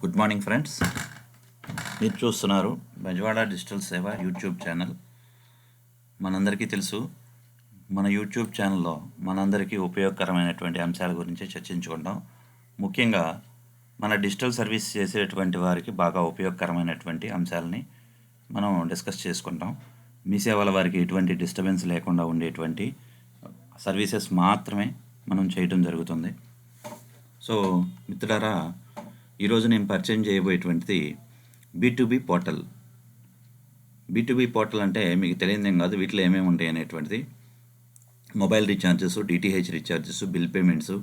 Good morning friends. మీరు చూస్తున్నారు Bezawada digital సేవ యూట్యూబ్ ఛానల్. మనందరికీ తెలుసు, మన యూట్యూబ్ ఛానల్లో మనందరికీ ఉపయోగకరమైనటువంటి అంశాల గురించి చర్చించుకుంటాం. ముఖ్యంగా మన డిజిటల్ సర్వీస్ చేసేటువంటి వారికి బాగా ఉపయోగకరమైనటువంటి అంశాలని మనం డిస్కస్ చేసుకుంటాం. మీ సేవల వారికి ఎటువంటి డిస్టర్బెన్స్ లేకుండా ఉండేటువంటి సర్వీసెస్ మాత్రమే మనం చేయడం జరుగుతుంది. సో మిత్రులారా, ఈరోజు నేను పరిచయం చేయబోయేటువంటిది B2B పోర్టల్. B2B పోర్టల్ అంటే మీకు తెలియదేం కాదు, వీటిలో ఏమేమి ఉంటాయి అనేటువంటిది. Mobile recharges, DTH recharges, bill payments,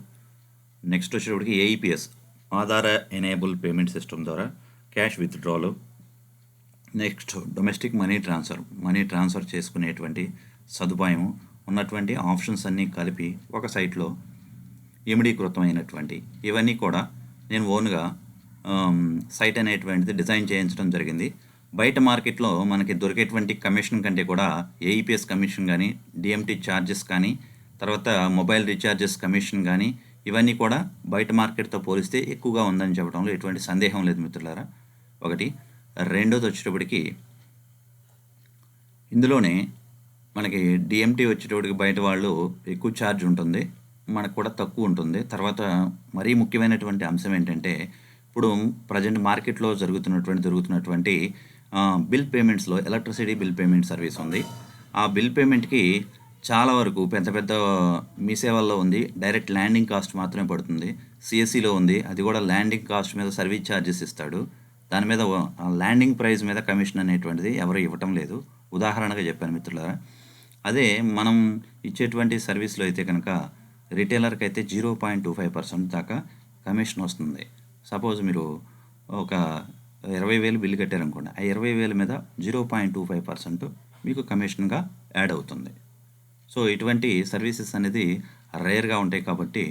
next వచ్చేటప్పటికి AEPS, Aadhaar enabled payment system ద్వారా క్యాష్ విత్డ్రాలు, నెక్స్ట్ డొమెస్టిక్ మనీ ట్రాన్స్ఫర్ చేసుకునేటువంటి సదుపాయం ఉన్నటువంటి ఆప్షన్స్ అన్నీ కలిపి ఒక సైట్లో ఇమిడీకృతమైనటువంటి ఇవన్నీ కూడా నేను ఓన్గా సైట్ అనేటువంటిది డిజైన్ చేయించడం జరిగింది. బయట మార్కెట్లో మనకి దొరికేటువంటి కమిషన్ కంటే కూడా AEPS కమిషన్ కానీ, DMT ఛార్జెస్ కానీ, తర్వాత మొబైల్ రీఛార్జెస్ కమిషన్ కానీ, ఇవన్నీ కూడా బయట మార్కెట్తో పోలిస్తే ఎక్కువగా ఉందని చెప్పడంలో ఎటువంటి సందేహం లేదు మిత్రులారా. ఒకటి. రెండోది వచ్చేటప్పటికి ఇందులోనే మనకి DMT వచ్చేటప్పటికి బయట వాళ్ళు ఎక్కువ ఛార్జ్ ఉంటుంది, మనకు కూడా తక్కువ ఉంటుంది. తర్వాత మరీ ముఖ్యమైనటువంటి అంశం ఏంటంటే, ఇప్పుడు ప్రజెంట్ మార్కెట్లో జరుగుతున్నటువంటి బిల్ పేమెంట్స్లో ఎలక్ట్రిసిటీ బిల్ పేమెంట్ సర్వీస్ ఉంది. ఆ బిల్ పేమెంట్కి చాలా వరకు పెద్ద మీ సేవల్లో ఉంది, డైరెక్ట్ ల్యాండింగ్ కాస్ట్ మాత్రమే పడుతుంది. CSCలో ఉంది, అది కూడా ల్యాండింగ్ కాస్ట్ మీద సర్వీస్ ఛార్జెస్ ఇస్తాడు. దాని మీద ల్యాండింగ్ ప్రైస్ మీద కమిషన్ అనేటువంటిది ఎవరు ఇవ్వటం లేదు. ఉదాహరణగా చెప్పాను మిత్రులారా. అదే మనం ఇచ్చేటువంటి సర్వీస్లో అయితే కనుక రిటైలర్కి అయితే 0.25% దాకా కమిషన్ వస్తుంది. సపోజ్ మీరు ఒక 20,000 బిల్లు కట్టారనుకోండి, ఆ 20,000 మీద 0.25% మీకు కమిషన్గా యాడ్ అవుతుంది. సో ఇటువంటి సర్వీసెస్ అనేది రేర్గా ఉంటాయి కాబట్టి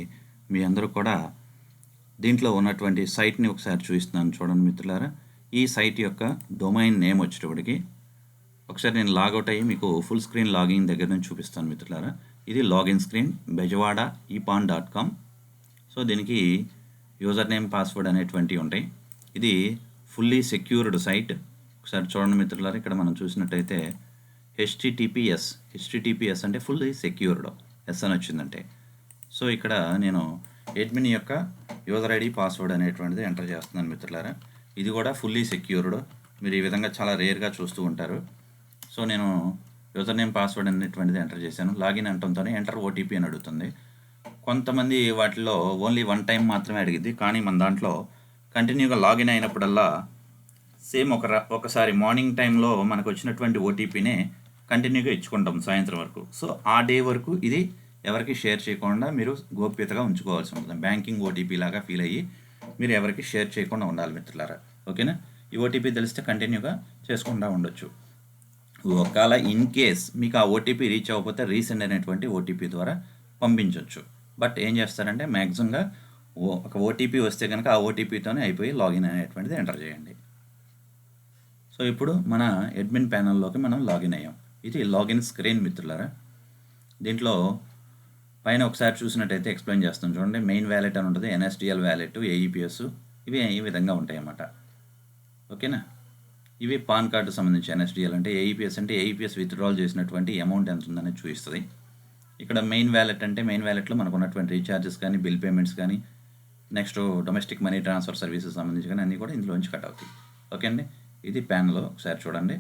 మీ అందరూ కూడా దీంట్లో ఉన్నటువంటి సైట్ని ఒకసారి చూపిస్తున్నాను చూడండి మిత్రులారా. ఈ సైట్ యొక్క డొమైన్ నేమ్ వచ్చేటప్పటికి ఒకసారి నేను లాగౌట్ అయ్యి మీకు ఫుల్ స్క్రీన్ లాగిన్ దగ్గర నుంచి చూపిస్తాను మిత్రులారా. ఇది లాగిన్ స్క్రీన్ bejwadaepon.com. సో దీనికి యూజర్ నేమ్, పాస్వర్డ్ అనేటువంటివి ఉంటాయి. ఇది ఫుల్లీ సెక్యూర్డ్ సైట్. ఒకసారి చూడండి మిత్రులారా, ఇక్కడ మనం చూసినట్టయితే హెచ్టిటిపిఎస్ అంటే ఫుల్లీ సెక్యూర్డ్, ఎస్ అని వచ్చిందంటే. సో ఇక్కడ నేను అడ్మిన్ యొక్క యూజర్ ID, పాస్వర్డ్ అనేటువంటిది ఎంటర్ చేస్తున్నాను మిత్రులారా. ఇది కూడా ఫుల్లీ సెక్యూర్డ్. మీరు ఈ విధంగా చాలా రేర్గా చూస్తూ ఉంటారు. సో నేను యూజర్ నేమ్, పాస్వర్డ్ అనేటువంటిది ఎంటర్ చేశాను. లాగిన్ అంటంతోనే ఎంటర్ OTP అని అడుగుతుంది. కొంతమంది వాటిలో ఓన్లీ 1 టైం మాత్రమే అడిగింది, కానీ మన దాంట్లో కంటిన్యూగా లాగిన్ అయినప్పుడల్లా సేమ్ ఒకసారి మార్నింగ్ టైంలో మనకు వచ్చినటువంటి OTPనే కంటిన్యూగా ఇచ్చుకుంటాం సాయంత్రం వరకు. సో ఆ డే వరకు ఇది ఎవరికి షేర్ చేయకుండా మీరు గోప్యతగా ఉంచుకోవాల్సి ఉంటుంది. బ్యాంకింగ్ OTP లాగా ఫీల్ అయ్యి మీరు ఎవరికి షేర్ చేయకుండా ఉండాలి మిత్రులారా. ఓకేనా? ఈ OTP తెలిస్తే కంటిన్యూగా చేసుకుంటూ ఉండొచ్చు. ఒకవేళ ఇన్ కేస్ మీకు ఆ OTP రీచ్ అవ్వకపోతే రీసెండ్ అనేటువంటి OTP ద్వారా పంపించవచ్చు. బట్ ఏం చేస్తారంటే మ్యాక్సిమంగా ఒక OTP వస్తే కనుక ఆ OTPతోనే అయిపోయి లాగిన్ అనేటువంటిది ఎంటర్ చేయండి. సో ఇప్పుడు మన అడ్మిన్ ప్యానల్లోకి మనం లాగిన్ అయ్యాం. ఇది లాగిన్ స్క్రీన్ మిత్రులారా. దీంట్లో పైన ఒకసారి చూసినట్టయితే ఎక్స్ప్లెయిన్ చేస్తాం చూడండి. మెయిన్ వ్యాలెట్ అని ఉంటుంది, NSDL వ్యాలెట్, AEPS, ఇవి ఈ విధంగా ఉంటాయి అన్నమాట. ఓకేనా? ఇవి పాన్ కార్డు సంబంధించి NSDL అంటే, AEPS అంటే AEPS విత్డ్రాల్ చేసినటువంటి అమౌంట్ ఎంత ఉందనేది చూపిస్తుంది. ఇక్కడ మెయిన్ వ్యాలెట్ అంటే మెయిన్ వ్యాలెట్లో మనకు ఉన్నటువంటి రీఛార్జెస్ కానీ, బిల్ పేమెంట్స్ కానీ, next domestic money transfer services సంబంధించి కానీ అన్నీ కూడా ఇందులోంచి కట్ అవుతాయి. ఓకే అండి. ఇది ప్యానల్ ఒకసారి చూడండి.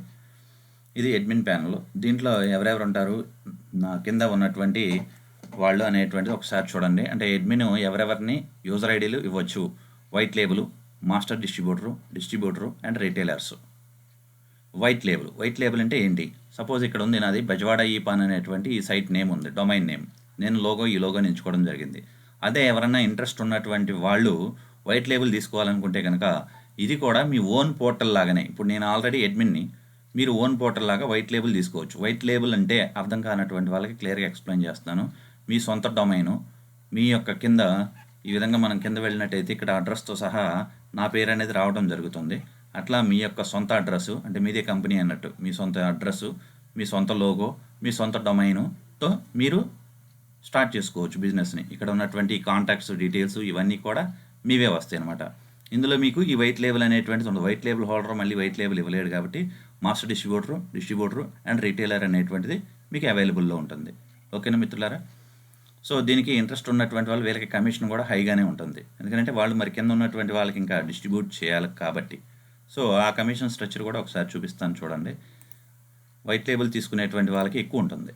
ఇది అడ్మిన్ ప్యానల్. దీంట్లో ఎవరెవరు ఉంటారు, నా కింద ఉన్నటువంటి వాళ్ళు అనేటువంటిది ఒకసారి చూడండి. అంటే అడ్మిన్ ఎవరెవరిని యూజర్ ఐడీలు ఇవ్వచ్చు. White label, master distributor and retailers. White label అంటే ఏంటి? సపోజ్ ఇక్కడ ఉంది నాది బెజవాడ ఈపాన్ అనేటువంటి ఈ సైట్ నేమ్ ఉంది, డొమైన్ నేమ్. నేను ఈ లోగోని ఎంచుకోవడం జరిగింది. అదే ఎవరన్నా ఇంట్రెస్ట్ ఉన్నటువంటి వాళ్ళు వైట్ లేబుల్ తీసుకోవాలనుకుంటే కనుక ఇది కూడా మీ ఓన్ పోర్టల్ లాగానే. ఇప్పుడు నేను ఆల్రెడీ అడ్మిన్ని, మీరు ఓన్ పోర్టల్ లాగా వైట్ లేబుల్ తీసుకోవచ్చు. వైట్ లేబుల్ అంటే అర్థం కానటువంటి వాళ్ళకి క్లియర్గా ఎక్స్ప్లెయిన్ చేస్తాను. మీ సొంత డొమైను, మీ యొక్క కింద ఈ విధంగా మనం కింద వెళ్ళినట్టయితే ఇక్కడ అడ్రస్తో సహా నా పేరు అనేది రావడం జరుగుతుంది. అట్లా మీ యొక్క సొంత అడ్రస్సు, అంటే మీదే కంపెనీ అన్నట్టు, మీ సొంత అడ్రస్సు, మీ సొంత లోగో, మీ సొంత డొమైనుతో మీరు స్టార్ట్ చేసుకోవచ్చు బిజినెస్ని. ఇక్కడ ఉన్నటువంటి కాంటాక్ట్స్, డీటెయిల్స్ ఇవన్నీ కూడా మీవే వస్తాయి అన్నమాట. ఇందులో మీకు ఈ వైట్ లేబుల్ అనేటువంటిది ఉండదు. వైట్ లేబుల్ హోల్డర్ మళ్ళీ వైట్ లేబుల్ ఇవ్వలేడు కాబట్టి మాస్టర్ డిస్ట్రిబ్యూటరు అండ్ రిటైలర్ అనేటువంటిది మీకు అవైలబుల్లో ఉంటుంది. ఓకేనా మిత్రులారా? సో దీనికి ఇంట్రెస్ట్ ఉన్నటువంటి వాళ్ళు వీళ్ళకి కమిషన్ కూడా హైగానే ఉంటుంది. ఎందుకంటే వాళ్ళు మరి కింద ఉన్నటువంటి వాళ్ళకి ఇంకా డిస్ట్రిబ్యూట్ చేయాలి కాబట్టి. సో ఆ కమిషన్ స్ట్రక్చర్ కూడా ఒకసారి చూపిస్తాను చూడండి. వైట్ లేబుల్ తీసుకునేటువంటి వాళ్ళకి ఎక్కువ ఉంటుంది.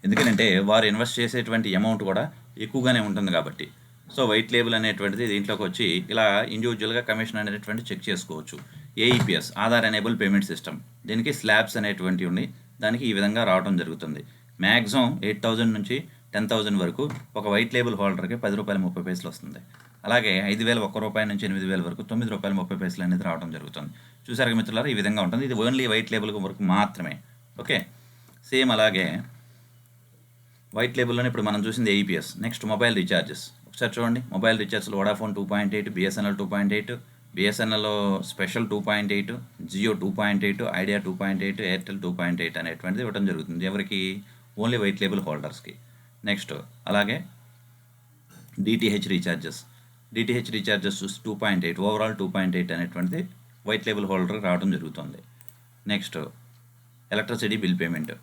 ఎందుకంటే వారు ఇన్వెస్ట్ చేసేటువంటి అమౌంట్ కూడా ఎక్కువగానే ఉంటుంది కాబట్టి. సో వైట్ లేబుల్ అనేటువంటిది దీంట్లోకి వచ్చి ఇలా ఇండివిజువల్గా కమిషన్ అనేటువంటి చెక్ చేసుకోవచ్చు. AEPS Aadhaar enabled payment system, దీనికి స్లాబ్స్ అనేటువంటివి ఉన్నాయి. దానికి ఈ విధంగా రావడం జరుగుతుంది. మ్యాక్సిమం 8,000 నుంచి 10,000 వరకు ఒక వైట్ లేబుల్ హోల్డర్కి ₹10.30 వస్తుంది. అలాగే 5,000 ₹1 నుంచి 8,000 వరకు ₹9.30 అనేది రావడం జరుగుతుంది. చూసారు మిత్రులారా, ఈ విధంగా ఉంటుంది. ఇది ఓన్లీ వైట్ లేబుల్ వరకు మాత్రమే. ఓకే, సేమ్ అలాగే వైట్ లేబుల్లోనే ఇప్పుడు మనం చూసింది ఏఈపిఎస్. నెక్స్ట్ మొబైల్ రీఛార్జెస్ ఒకసారి చూడండి. మొబైల్ రీఛార్జ్లో వడాఫోన్ 2.8, బిఎస్ఎన్ఎల్ 2.8, బిఎస్ఎన్ఎల్లో స్పెషల్ 2.8, జియో 2.8, ఐడియా 2.8, ఎయిర్టెల్ 2.8 అనేటువంటిది ఇవ్వడం జరుగుతుంది. ఎవరికి? ఓన్లీ వైట్ లేబుల్ హోల్డర్స్కి. నెక్స్ట్ అలాగే డిటిహెచ్ రీఛార్జెస్ 2.8, ఓవరాల్ 2.8 అనేటువంటిది వైట్ లేబుల్ హోల్డర్ రావడం జరుగుతుంది. Next electricity bill payment.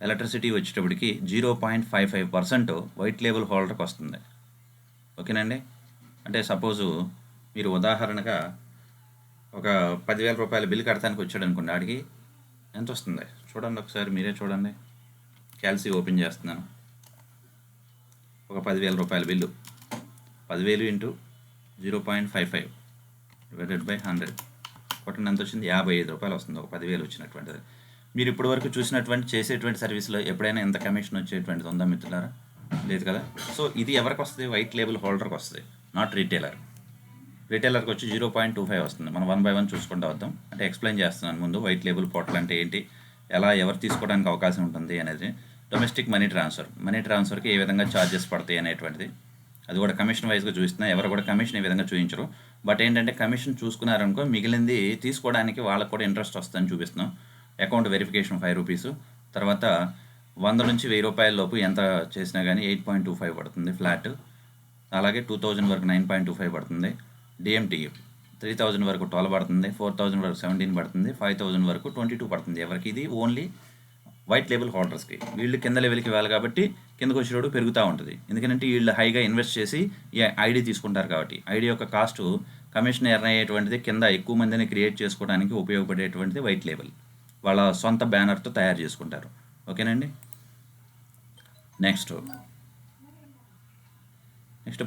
Electricity వచ్చేటప్పటికి 0.55% వైట్ లేబుల్ హోల్డర్కి వస్తుంది. ఓకేనండి? అంటే సపోజు మీరు ఉదాహరణగా ఒక ₹10,000 బిల్ కడతానికి వచ్చాడు అనుకోండి, ఆడికి ఎంత వస్తుంది చూడండి, ఒకసారి మీరే చూడండి. క్యాల్సీ ఓపెన్ చేస్తున్నాను. ఒక ₹10,000 బిల్లు 10,000 ఇంటూ 0.55 డివైడెడ్ బై 100 కొట్టండి, ఎంత వచ్చింది? ₹55 వస్తుంది ఒక 10,000 వచ్చినటువంటిది. మీరు ఇప్పటి వరకు చూసినటువంటి చేసేటువంటి సర్వీస్లో ఎప్పుడైనా ఎంత కమిషన్ వచ్చేటువంటిది ఉందా మిత్రులారా? లేదు కదా. సో ఇది ఎవరికి వస్తుంది? వైట్ లేబుల్ హోల్డర్కి వస్తుంది, నాట్ రిటైలర్. రిటైలర్కి వచ్చి 0.25 వస్తుంది. మనం 1 by 1 చూసుకుంటూ వద్దాం. అంటే ఎక్స్ప్లెయిన్ చేస్తున్నాను ముందు వైట్ లేబుల్ పోర్టల్ అంటే ఏంటి, ఎలా ఎవరు తీసుకోవడానికి అవకాశం ఉంటుంది అనేది. డొమెస్టిక్ మనీ ట్రాన్స్ఫర్కి ఏ విధంగా ఛార్జెస్ పడతాయి అనేటువంటిది, అది కూడా కమిషన్ వైజ్గా చూస్తున్నా. ఎవరు కూడా కమిషన్ ఈ విధంగా చూపించరు. బట్ ఏంటంటే కమిషన్ చూసుకున్నారనుకో మిగిలింది తీసుకోవడానికి వాళ్ళకు కూడా ఇంట్రెస్ట్ వస్తుందని చూపిస్తున్నాం. అకౌంట్ వెరిఫికేషన్ ₹5, తర్వాత 100 నుంచి ₹1,000 లోపు ఎంత చేసినా కానీ 8.25 పడుతుంది ఫ్లాట్. అలాగే 2,000 వరకు 9.25 పడుతుంది. డిఎంటిఎఫ్ 3,000 వరకు 12 పడుతుంది, 4,000 వరకు 17 పడుతుంది, 5,000 వరకు 22 పడుతుంది. ఎవరికి? ఇది ఓన్లీ వైట్ లేబుల్ హోల్డర్స్కి. వీళ్ళు కింద లెవెల్కి వెళ్ళాలి కాబట్టి కిందకు వచ్చేటప్పుడు పెరుగుతూ ఉంటుంది. ఎందుకంటే వీళ్ళు హైగా ఇన్వెస్ట్ చేసి ఈ ఐడి తీసుకుంటారు కాబట్టి. ఐడి యొక్క కాస్ట్ కమిషన్ ఎర్న్ అయ్యేటువంటిది కింద ఎక్కువ మందిని క్రియేట్ చేసుకోవడానికి ఉపయోగపడేటువంటిది వైట్ లేబుల్. వాళ్ళ సొంత బ్యానర్తో తయారు చేసుకుంటారు. ఓకేనండి? నెక్స్ట్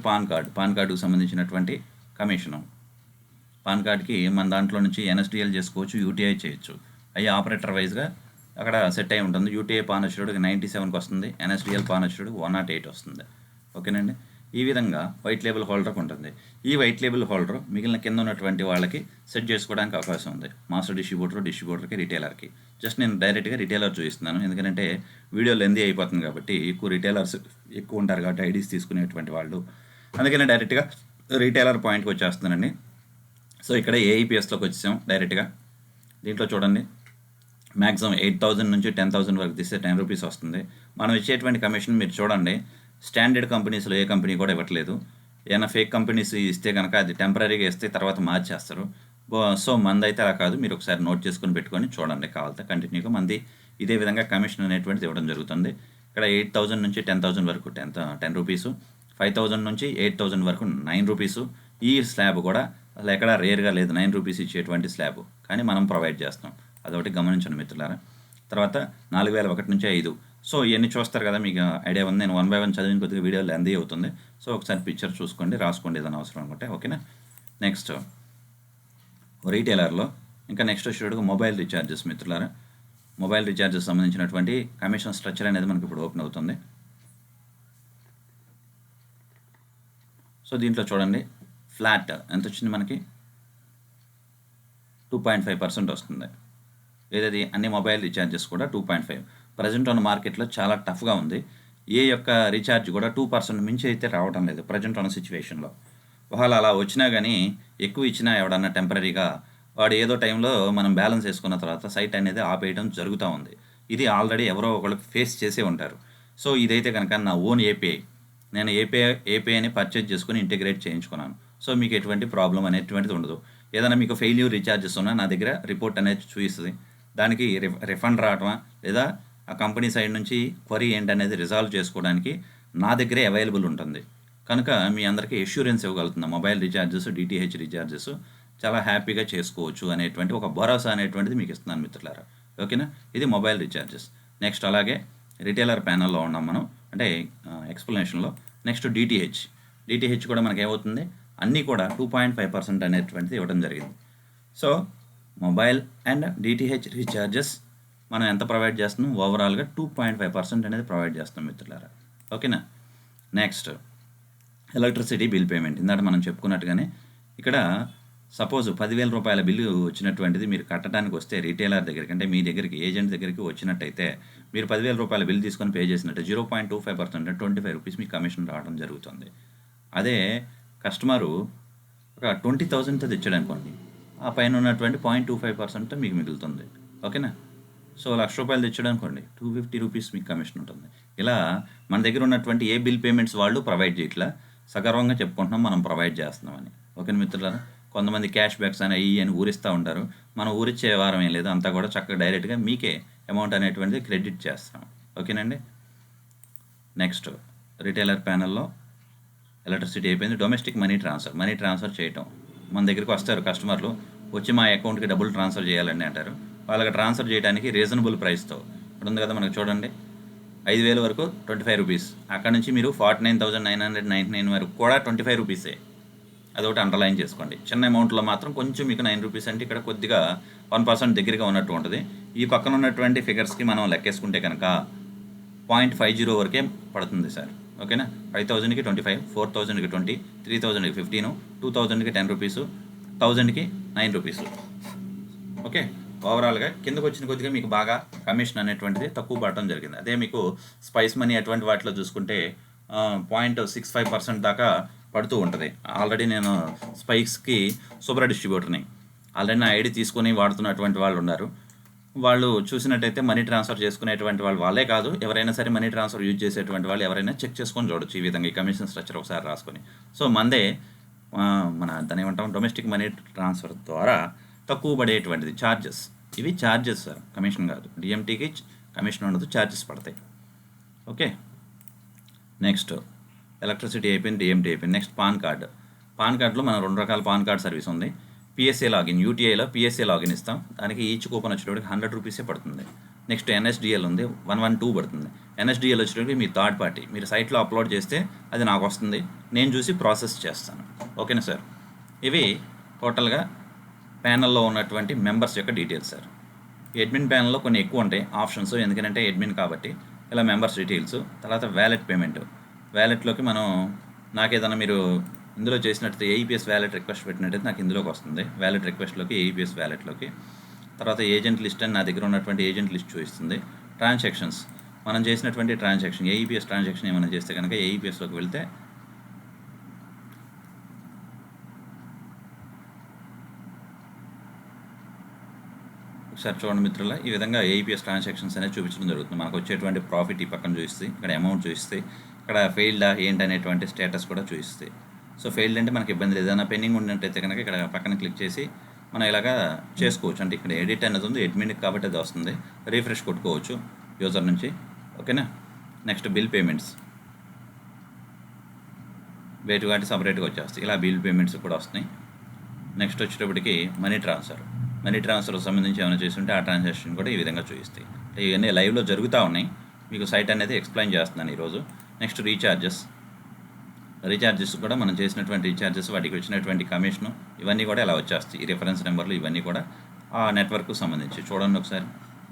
పాన్ కార్డుకు సంబంధించినటువంటి కమిషను. పాన్ కార్డ్కి మన దాంట్లో నుంచి ఎన్ఎస్డిఎల్ చేసుకోవచ్చు, యూటీఐ చేయొచ్చు. అవి ఆపరేటర్ వైజ్గా అక్కడ సెట్ అయి ఉంటుంది. యూటీఐ పాన్ వచ్చేటోడికి 97కి వస్తుంది, ఎన్ఎస్డిఎల్ పాన్ వచ్చేటోడికి 108 వస్తుంది. ఓకేనండి? ఈ విధంగా వైట్ లేబుల్ హోల్డర్కి ఉంటుంది. ఈ వైట్ లేబుల్ హోల్డర్ మిగిలిన కింద ఉన్నటువంటి వాళ్ళకి సెట్ చేసుకోవడానికి అవకాశం ఉంది. మాస్టర్ డిస్ట్రిబ్యూటర్కి, రిటైలర్కి. జస్ట్ నేను డైరెక్ట్గా రిటైలర్ చూపిస్తున్నాను, ఎందుకంటే వీడియో లెందీ అయిపోతుంది కాబట్టి. ఎక్కువ రిటైలర్స్ ఎక్కువ ఉంటారు కాబట్టి ఐడీస్ తీసుకునేటువంటి వాళ్ళు, అందుకనే డైరెక్ట్గా రిటైలర్ పాయింట్కి వచ్చేస్తున్నానండి. సో ఇక్కడ ఏఈపిఎస్లోకి వచ్చేసాం డైరెక్ట్గా. దీంట్లో చూడండి, మ్యాక్సిమం 8,000 నుంచి 10,000 వరకు తీస్తే ₹10 వస్తుంది. మనం ఇచ్చేటువంటి కమిషన్ మీరు చూడండి, స్టాండర్డ్ కంపెనీస్లో ఏ కంపెనీ కూడా ఇవ్వట్లేదు. ఏమైనా ఫేక్ కంపెనీస్ ఇస్తే కనుక అది టెంపరీగా ఇస్తే తర్వాత మార్చేస్తారు. సో మంది అయితే అలా కాదు. మీరు ఒకసారి నోట్ చేసుకుని పెట్టుకొని చూడండి, కావాలంటే కంటిన్యూగా మంది ఇదే విధంగా కమిషన్ అనేటువంటిది ఇవ్వడం జరుగుతుంది. ఇక్కడ 8,000 నుంచి 10,000 వరకు ₹10, 5,000 నుంచి 8,000 వరకు ₹9. ఈ స్లాబ్ కూడా అసలు ఎక్కడ రేర్గా లేదు, ₹9 ఇచ్చేటువంటి స్లాబ్, కానీ మనం ప్రొవైడ్ చేస్తాం. అదొకటి గమనించండి మిత్రులారా. తర్వాత 4,001 నుంచి 5. సో ఇవన్నీ చూస్తారు కదా, మీకు ఐడియా ఉంది. నేను 1 by 1 చదివిన కొద్దిగా వీడియో లెందీ అవుతుంది. సో ఒకసారి పిక్చర్ చూసుకోండి, రాసుకోండి ఏదైనా అవసరం అనుకుంటే. ఓకేనా? నెక్స్ట్ రీటైలర్లో ఇంకా నెక్స్ట్ వచ్చేటప్పుడు మొబైల్ రీఛార్జెస్ మిత్రులారా. మొబైల్ రీఛార్జెస్ సంబంధించినటువంటి కమిషన్ స్ట్రక్చర్ అనేది మనకి ఇప్పుడు ఓపెన్ అవుతుంది. సో దీంట్లో చూడండి, ఫ్లాట్ ఎంత వచ్చింది మనకి? 2.5% వస్తుంది. ఏదది? అన్ని మొబైల్ రీఛార్జెస్ కూడా 2.5. ప్రజెంట్ ఉన్న మార్కెట్లో చాలా టఫ్గా ఉంది. ఏ యొక్క రీఛార్జ్ కూడా 2% మించి అయితే రావడం లేదు ప్రజెంట్ ఉన్న సిచ్యువేషన్లో. ఒకవేళ అలా వచ్చినా కానీ ఎక్కువ ఇచ్చినా ఎవడన్నా టెంపరీగా వాడు ఏదో టైంలో మనం బ్యాలెన్స్ వేసుకున్న తర్వాత సైట్ అనేది ఆపేయడం జరుగుతూ ఉంది. ఇది ఆల్రెడీ ఎవరో ఒకళ్ళు ఫేస్ చేసే ఉంటారు. సో ఇదైతే కనుక నా ఓన్ ఏపీఐ, నేను ఏపీఐని పర్చేజ్ చేసుకుని ఇంటిగ్రేట్ చేయించుకున్నాను. సో మీకు ఎటువంటి ప్రాబ్లం అనేటువంటిది ఉండదు. ఏదైనా మీకు ఫెయిల్యూర్ రీఛార్జెస్ ఉన్నా నా దగ్గర రిపోర్ట్ అనేది చూపిస్తుంది. దానికి రిఫండ్ రావటమా లేదా ఆ కంపెనీ సైడ్ నుంచి క్వరీ ఏంటనేది రిజాల్వ్ చేసుకోవడానికి నా దగ్గరే అవైలబుల్ ఉంటుంది. కనుక మీ అందరికీ ఎష్యూరెన్స్ ఇవ్వగలుగుతున్నా మొబైల్ రీఛార్జెస్, డిటిహెచ్ రీఛార్జెస్ చాలా హ్యాపీగా చేసుకోవచ్చు అనేటువంటి ఒక భరోసా అనేటువంటిది మీకు ఇస్తున్నాను మిత్రులారా. ఓకేనా, ఇది మొబైల్ రీఛార్జెస్. నెక్స్ట్ అలాగే రిటైలర్ ప్యానల్లో ఉన్నాం మనం, అంటే ఎక్స్ప్లెనేషన్లో. నెక్స్ట్ డిటిహెచ్ కూడా మనకి ఏమవుతుంది, అన్నీ కూడా 2.5% అనేటువంటిది ఇవ్వడం జరిగింది. So mobile and DTH recharges మనం ఎంత ప్రొవైడ్ చేస్తున్నాం, ఓవరాల్గా 2.5% అనేది ప్రొవైడ్ చేస్తున్నాం మిత్రులారా. ఓకేనా. Next electricity bill payment. ఇందాక మనం చెప్పుకున్నట్టుగానే ఇక్కడ సపోజ్ 10,000 రూపాయల బిల్లు వచ్చినటువంటిది మీరు కట్టడానికి వస్తే రీటైలర్ దగ్గరికి, అంటే మీ దగ్గరికి ఏజెంట్ దగ్గరికి వచ్చినట్టయితే మీరు 10,000 రూపాయల బిల్ తీసుకొని పే చేసినట్టు 0.25% 25 రూపీస్ మీకు కమిషన్ రావడం జరుగుతుంది. అదే కస్టమరు ఒక 20,000తో తెచ్చాడు అనుకోండి, ఆ పైన ఉన్నటువంటి 0.25% మీకు మిగులుతుంది. ఓకేనా. సో 1,00,000 రూపాయలు తెచ్చాడు అనుకోండి, 250 రూపీస్ మీకు కమిషన్ ఉంటుంది. ఇలా మన దగ్గర ఉన్నటువంటి ఏ బిల్ పేమెంట్స్ వాళ్ళు ప్రొవైడ్ చేయట్లా, సగర్వంగా చెప్పుకుంటున్నాం మనం ప్రొవైడ్ చేస్తున్నామని. ఓకేనా మిత్రులారా. కొంతమంది క్యాష్ బ్యాక్స్ అని అయ్యి అని ఊరిస్తూ ఉంటారు. మనం ఊరిచ్చే వారం ఏం లేదు, అంతా కూడా చక్కగా డైరెక్ట్గా మీకే అమౌంట్ అనేటువంటిది క్రెడిట్ చేస్తాం. ఓకేనండి. నెక్స్ట్ రిటైలర్ ప్యానల్లో ఎలక్ట్రిసిటీ అయిపోయింది. డొమెస్టిక్ మనీ ట్రాన్స్ఫర్ చేయటం. మన దగ్గరికి వస్తారు కస్టమర్లు, వచ్చి మా అకౌంట్కి డబ్బులు ట్రాన్స్ఫర్ చేయాలండి అంటారు. వాళ్ళకి ట్రాన్స్ఫర్ చేయడానికి రీజనబుల్ ప్రైస్తో ఇప్పుడు ఉంది కదా మనకు, చూడండి 5,000 వరకు 25 రూపీస్, అక్కడ నుంచి మీరు 49,999 వరకు కూడా 25 రూపీసే. అదొకటి అండర్లైన్ చేసుకోండి. చిన్న అమౌంట్లో మాత్రం కొంచెం మీకు 9 రూపీస్ అంటే ఇక్కడ కొద్దిగా 1% దగ్గరగా ఉన్నట్టు ఉంటుంది. ఈ పక్కన ఉన్నటువంటి ఫిగర్స్కి మనం లెక్కేసుకుంటే కనుక 0.50 వరకే పడుతుంది సార్. ఓకేనా. 5,000కి 25, 4,000కి 20, 3,000కి 15, 2,000కి 10 రూపీస్, 1,000కి 9 రూపీస్. ఓకే. ఓవరాల్గా కిందకు వచ్చిన కొద్దిగా మీకు బాగా కమిషన్ అనేటువంటిది తక్కువ పడటం జరిగింది. అదే మీకు స్పైస్ మనీ అటువంటి వాటిలో చూసుకుంటే 0.65% దాకా పడుతూ ఉంటుంది. ఆల్రెడీ నేను స్పైక్స్కి సూపర్ డిస్ట్రిబ్యూటర్ని, ఆల్రెడీ నా ఐడి తీసుకొని వాడుతున్నటువంటి వాళ్ళు ఉన్నారు. వాళ్ళు చూసినట్టయితే మనీ ట్రాన్స్ఫర్ చేసుకునేటువంటి వాళ్ళే కాదు, ఎవరైనా సరే మనీ ట్రాన్స్ఫర్ యూజ్ చేసేటువంటి వాళ్ళు ఎవరైనా చెక్ చేసుకొని చూడొచ్చు ఈ విధంగా ఈ కమిషన్ స్ట్రక్చర్ ఒకసారి రాసుకొని. సో మందే మన దాని ఏమంటాం, డొమెస్టిక్ మనీ ట్రాన్స్ఫర్ ద్వారా తక్కువ పడేటువంటిది ఛార్జెస్. ఇవి ఛార్జెస్ సార్, కమిషన్ కాదు. డిఎంటీకి కమిషన్ ఉండదు, ఛార్జెస్ పడతాయి. ఓకే. నెక్స్ట్ ఎలక్ట్రిసిటీ అయిపోయింది, డిఎంటీ అయిపోయింది. నెక్స్ట్ పాన్ కార్డులో మనం 2 రకాల పాన్ కార్డ్ సర్వీస్ ఉంది. పిఎస్ఏ లాగిన్, యూటీఐలో పిఎస్ఏ లాగిన్ ఇస్తాం. దానికి ఈచ్ కూపన్ వచ్చేటప్పటికి 100 రూపీసే పడుతుంది. నెక్స్ట్ ఎన్ఎస్డిఎల్ ఉంది, 112 పడుతుంది. ఎన్ఎస్డిఎల్ వచ్చేటప్పటికి మీ థర్డ్ పార్టీ, మీరు సైట్లో అప్లోడ్ చేస్తే అది నాకు వస్తుంది, నేను చూసి ప్రాసెస్ చేస్తాను. ఓకేనా సార్. ఇవి టోటల్గా ప్యానల్లో ఉన్నటువంటి మెంబర్స్ యొక్క డీటెయిల్స్ సార్. అడ్మిన్ ప్యానల్లో కొన్ని ఎక్కువ ఉంటాయి ఆప్షన్స్, ఎందుకంటే అడ్మిన్ కాబట్టి. ఇలా మెంబర్స్ డీటెయిల్స్, తర్వాత వ్యాలెట్ పేమెంట్. వ్యాలెట్లోకి మనం నాకేదైనా మీరు ఇందులో చేసినట్టు ఏఈపీఎస్ వ్యాలెట్ రిక్వెస్ట్ పెట్టినట్టయితే నాకు ఇందులోకి వస్తుంది, వ్యాలెట్ రిక్వెస్ట్లోకి ఏఈపీఎస్ వ్యాలెట్లోకి. తర్వాత ఏజెంట్ లిస్ట్ అని నా దగ్గర ఉన్నటువంటి ఏజెంట్ లిస్ట్ చూపిస్తుంది. ట్రాన్సాక్షన్స్, మనం చేసినటువంటి ట్రాన్సాక్షన్ ఏఈపీఎస్ ట్రాన్సాక్షన్ ఏమైనా చేస్తే కనుక ఏఈపీఎస్లోకి వెళ్తే ఒకసారి చూడండి మిత్రుల, ఈ విధంగా ఏఈపీఎస్ ట్రాన్సాక్షన్స్ అనేది చూపించడం జరుగుతుంది. మనకు వచ్చేటువంటి ప్రాఫిట్ ఈ పక్కన చూపిస్తాయి, ఇక్కడ అమౌంట్ చూపిస్తాయి, ఇక్కడ ఫెయిల్డా ఏంటనేటువంటి స్టేటస్ కూడా చూపిస్తాయి. సో ఫెయిల్డ్ అంటే మనకి ఇబ్బంది లేదు, ఏదైనా పెండింగ్ ఉన్నట్టయితే కనుక ఇక్కడ పక్కన క్లిక్ చేసి మనం ఇలాగా చేసుకోవచ్చు. అంటే ఇక్కడ ఎడిట్ అనేది ఉంది, అడ్మిన్కి కాబట్టి అది వస్తుంది, రీఫ్రెష్ కొట్టుకోవచ్చు యూజర్ నుంచి. ఓకేనా. నెక్స్ట్ బిల్ పేమెంట్స్, వేటి వాటి సపరేట్గా వచ్చేస్తాయి. ఇలా బిల్ పేమెంట్స్ కూడా వస్తున్నాయి. నెక్స్ట్ వచ్చేటప్పటికి మనీ ట్రాన్స్ఫర్ సంబంధించి ఏమైనా చేస్తుంటే ఆ ట్రాన్సాక్షన్ కూడా ఈ విధంగా చూపిస్తాయి. ఇవన్నీ లైవ్లో జరుగుతూ ఉన్నాయి, మీకు సైట్ అనేది ఎక్స్ప్లెయిన్ చేస్తున్నాను ఈరోజు. నెక్స్ట్ రీఛార్జెస్ కూడా మనం చేసినటువంటి రీఛార్జెస్, వాటికి వచ్చినటువంటి కమిషను, ఇవన్నీ కూడా ఇలా వచ్చేస్తాయి. ఈ రిఫరెన్స్ నెంబర్లు ఇవన్నీ కూడా ఆ నెట్వర్క్కు సంబంధించి చూడండి ఒకసారి.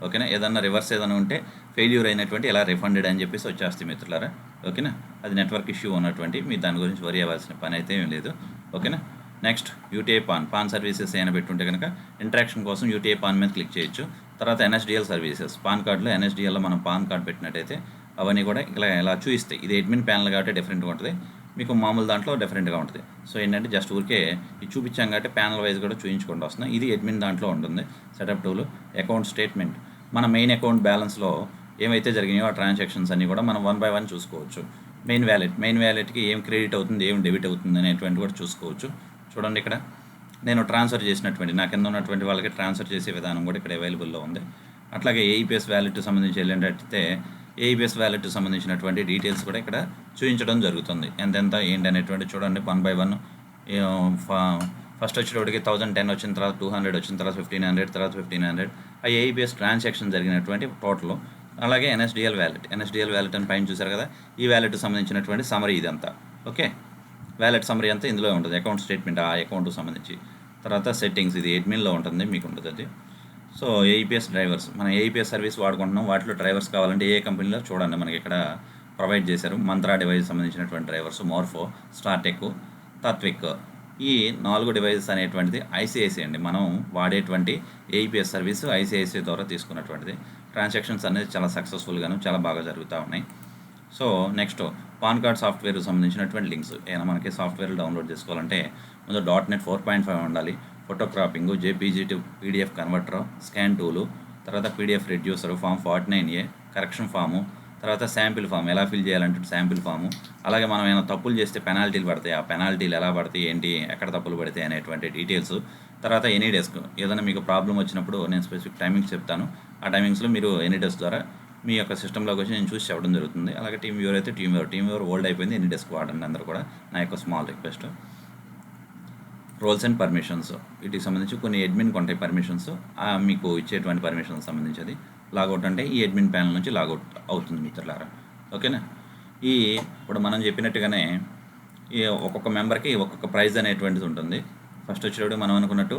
ఓకేనా. ఏదన్నా రివర్స్ ఏదైనా ఉంటే ఫెయిల్యూర్ అయినటువంటి ఇలా రిఫండెడ్ అని చెప్పేసి వచ్చేస్తాయి మిత్రులారా. ఓకేనా. అది నెట్వర్క్ ఇష్యూ ఉన్నటువంటి, మీరు దాని గురించి వరి అవ్వాల్సిన పని అయితే ఏం లేదు. ఓకేనా. నెక్స్ట్ యూటీఐ పాన్ సర్వీసెస్ ఏమైనా పెట్టుంటే కనుక ఇంట్రాక్షన్ కోసం యూటీఐ పాన్ మీద క్లిక్ చేయొచ్చు. తర్వాత ఎన్ఎస్డిఎల్ సర్వీసెస్, పాన్ కార్డులో ఎన్ఎస్డిఎల్లో మనం పాన్ కార్డ్ పెట్టినట్టయితే అవన్నీ కూడా ఇలా చూపిస్తాయి. ఇది అడ్మిన్ ప్యానల్ కాబట్టి డిఫరెంట్గా ఉంటుంది, మీకు మామూలు దాంట్లో డిఫరెంట్గా ఉంటుంది. సో ఏంటంటే జస్ట్ ఊరికే ఇది చూపించాం కాబట్టి ప్యానల్ వైజ్ కూడా చూపించుకుంటూ వస్తున్నాయి. ఇది అడ్మిన్ దాంట్లో ఉంటుంది. సెటప్ టూల్, అకౌంట్ స్టేట్మెంట్, మన మెయిన్ అకౌంట్ బ్యాలెన్స్లో ఏమైతే జరిగినాయో ఆ ట్రాన్సాక్షన్స్ అన్నీ కూడా మనం 1 by 1 చూసుకోవచ్చు. మెయిన్ వ్యాలెట్కి ఏం క్రెడిట్ అవుతుంది, ఏం డెబిట్ అవుతుంది అనేటువంటి కూడా చూసుకోవచ్చు. చూడండి, ఇక్కడ నేను ట్రాన్స్ఫర్ చేసినటువంటి నా కింద ఉన్నటువంటి వాళ్ళకి ట్రాన్స్ఫర్ చేసే విధానం కూడా ఇక్కడ అవైలబుల్లో ఉంది. అట్లాగే ఏఈపీఎస్ వ్యాలెట్ సంబంధించి వెళ్ళేటట్టయితే ఏఈపీఎస్ వ్యాలెట్ సంబంధించినటువంటి డీటెయిల్స్ కూడా ఇక్కడ చూపించడం జరుగుతుంది. ఎంతెంత ఏంటి అనేటువంటి చూడండి, 1 by 1. ఫస్ట్ వచ్చేటప్పటికి 1010 వచ్చిన తర్వాత 200 వచ్చిన తర్వాత 1500 తర్వాత 1500 ఆ ఏఈపీఎస్ ట్రాన్సాక్షన్ జరిగినటువంటి టోటల్. అలాగే ఎన్ఎస్డిఎల్ వ్యాలెట్ అని పైన చూసారు కదా, ఈ వ్యాలెట్ సంబంధించినటువంటి సమరీ ఇదంతా. ఓకే, వ్యాలెట్ సమరీ అంతా ఇందులో ఉంటుంది. అకౌంట్ స్టేట్మెంట్ ఆ అకౌంట్కి సంబంధించి. తర్వాత సెట్టింగ్స్ ఇది అడ్మిన్లో ఉంటుంది, మీకు ఉంటుంది అది. సో ఏఈపీఎస్ డ్రైవర్స్, మనం ఏఈపీఎస్ సర్వీస్ వాడుకుంటున్నాం, వాటిలో డ్రైవర్స్ కావాలంటే ఏ కంపెనీలో చూడండి మనకి ఇక్కడ ప్రొవైడ్ చేశారు. మంత్రా డివైస్ సంబంధించినటువంటి డ్రైవర్స్, మోర్ఫో, స్టార్టెక్, తాత్విక్, ఈ 4 డివైజెస్ అనేటువంటిది ఐసిఐసిఐ అండి. మనం వాడేటువంటి ఏఈపీఎస్ సర్వీస్ ఐసిఐసిఐ ద్వారా తీసుకున్నటువంటిది. ట్రాన్సాక్షన్స్ అనేది చాలా సక్సెస్ఫుల్గాను చాలా బాగా జరుగుతూ ఉన్నాయి. So next PAN card software సంబంధించినటువంటి లింక్స్ ఏమైనా మనకి సాఫ్ట్వేర్ డౌన్లోడ్ చేసుకోవాలంటే ముందు .NET 4.5 ఉండాలి. Photo cropping, JPG to PDF converter, scan tool, తర్వాత PDF reducer, form 49A, correction form, తర్వాత శాంపిల్ ఫామ్ ఎలా ఫిల్ చేయాలంటే శాంపిల్ ఫాము. అలాగే మనం ఏమైనా తప్పులు చేస్తే పెనాల్టీలు పడతాయి, ఆ పెనాల్టీలు ఎలా పడతాయి, ఏంటి, ఎక్కడ తప్పులు పడతాయి అనేటువంటి డీటెయిల్స్. తర్వాత ఎనీ డెస్క్, ఏదైనా మీకు ప్రాబ్లం వచ్చినప్పుడు నేను స్పెసిఫిక్ టైమింగ్స్ చెప్తాను. ఆ టైమింగ్స్లో మీరు ఎనీ డెస్క్ ద్వారా మీ యొక్క సిస్టంలోకి వచ్చి నేను చూసి చెప్పడం జరుగుతుంది. అలాగే టీమ్ వ్యూవర్ అయితే టీమ్ వ్యూవర్ ఓల్డ్ అయిపోయింది, ఎనీ డెస్క్ వాడండి అందరూ కూడా, నా యొక్క small request. Roles and permissions, వీటికి సంబంధించి కొన్ని అడ్మిన్ ఉంటాయి పర్మిషన్స్, మీకు ఇచ్చేటువంటి పర్మిషన్స్ సంబంధించి. లాగౌట్ అంటే ఈ అడ్మిన్ ప్యానల్ నుంచి లాగౌట్ అవుతుంది మిత్రులారా. ఓకేనా, ఇప్పుడు మనం చెప్పినట్టుగానే ఈ ఒక్కొక్క మెంబర్కి ఒక్కొక్క ప్రైజ్ అనేటువంటిది ఉంటుంది. ఫస్ట్ వచ్చేటప్పుడు మనం అనుకున్నట్టు